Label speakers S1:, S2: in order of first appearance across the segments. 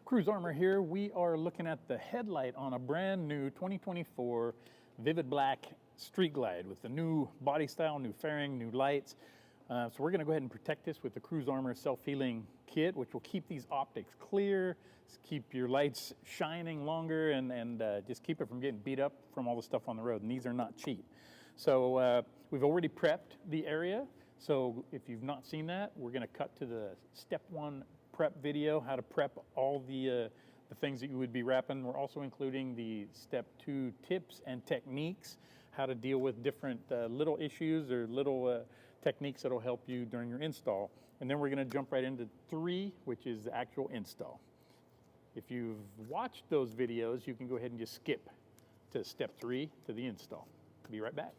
S1: CruzArmor here. We are looking at the Headlight on a brand new 2024 Vivid Black Street Glide with the new body style, new fairing, new lights. So we're going to go ahead and protect this with the CruzArmor self-healing kit, which will keep these optics clear, keep your lights shining longer, and just keep it from getting beat up from all the stuff on the road. And these are not cheap. So we've already prepped the area. So if you've not seen that, we're going to cut to the step one prep video, how to prep all the things that you would be wrapping. We're also including the step two tips and techniques, how to deal with different little issues or little techniques that'll help you during your install. And then we're going to jump right into 3, which is the actual install. If you've watched those videos, you can go ahead and just skip to step 3 to the install. Be right back.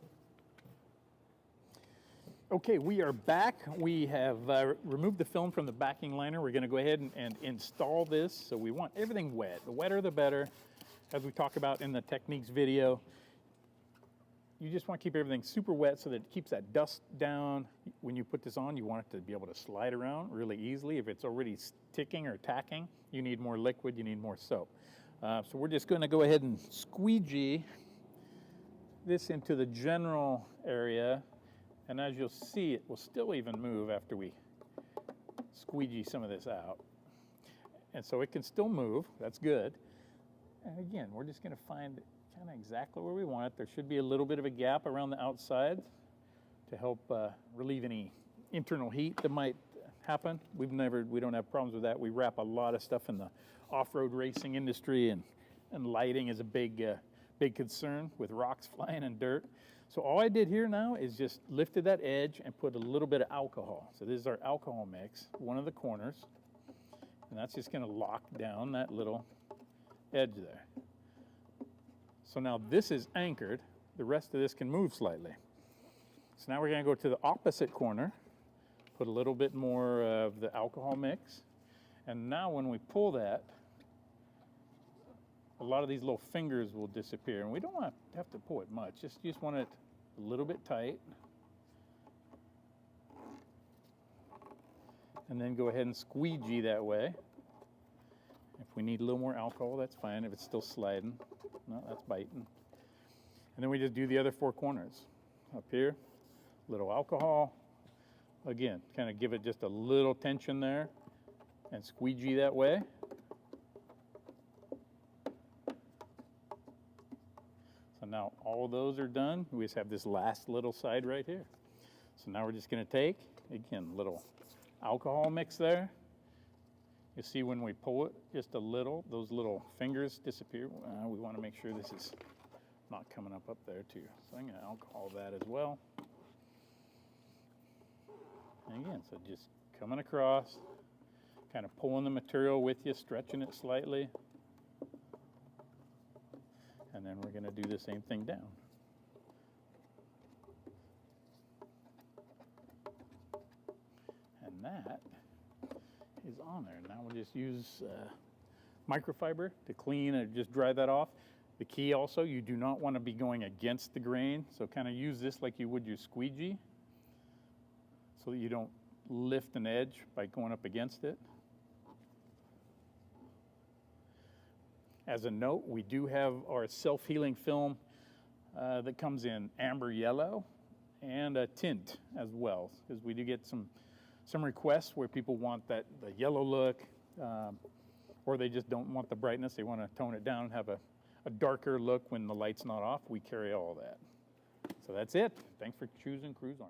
S1: Okay, we are back. We have removed the film from the backing liner. We're going to go ahead and install this. So we want everything wet. The wetter, the better. As we talk about in the techniques video, you just want to keep everything super wet so that it keeps that dust down. When you put this on, you want it to be able to slide around really easily. If it's already sticking or tacking, you need more liquid, you need more soap. So we're just going to go ahead and squeegee this into the general area. And as you'll see, it will still even move after we squeegee some of this out. And so it can still move. That's good. And again, we're just going to find kind of exactly where we want it. There should be a little bit of a gap around the outside to help relieve any internal heat that might happen. We don't have problems with that. We wrap a lot of stuff in the off-road racing industry, and lighting is a big concern with rocks flying and dirt. So all I did here now is just lifted that edge and put a little bit of alcohol. So this is our alcohol mix, one of the corners, and that's just going to lock down that little edge there. So now this is anchored. The rest of this can move slightly. So now we're going to go to the opposite corner, put a little bit more of the alcohol mix, and now when we pull that, a lot of these little fingers will disappear, and we don't want to have to pull it much. Just want it a little bit tight. And then go ahead and squeegee that way. If we need a little more alcohol, that's fine. If it's still sliding, no, that's biting. And then we just do the other 4 corners. Up here, a little alcohol. Again, kind of give it just a little tension there and squeegee that way. So now all those are done. We just have this last little side right here. So now we're just going to take, again, a little alcohol mix there. You see when we pull it just a little, those little fingers disappear. We want to make sure this is not coming up there too. So I'm going to alcohol that as well. And again, so just coming across, kind of pulling the material with you, stretching it slightly. And then we're going to do the same thing down. And that is on there. Now we'll just use microfiber to clean and just dry that off. The key also, you do not want to be going against the grain. So kind of use this like you would your squeegee so that you don't lift an edge by going up against it. As a note, we do have our self-healing film that comes in amber yellow and a tint as well, because we do get some requests where people want the yellow look, or they just don't want the brightness. They want to tone it down and have a darker look when the light's not off. We carry all that. So that's it. Thanks for choosing CruzArmor.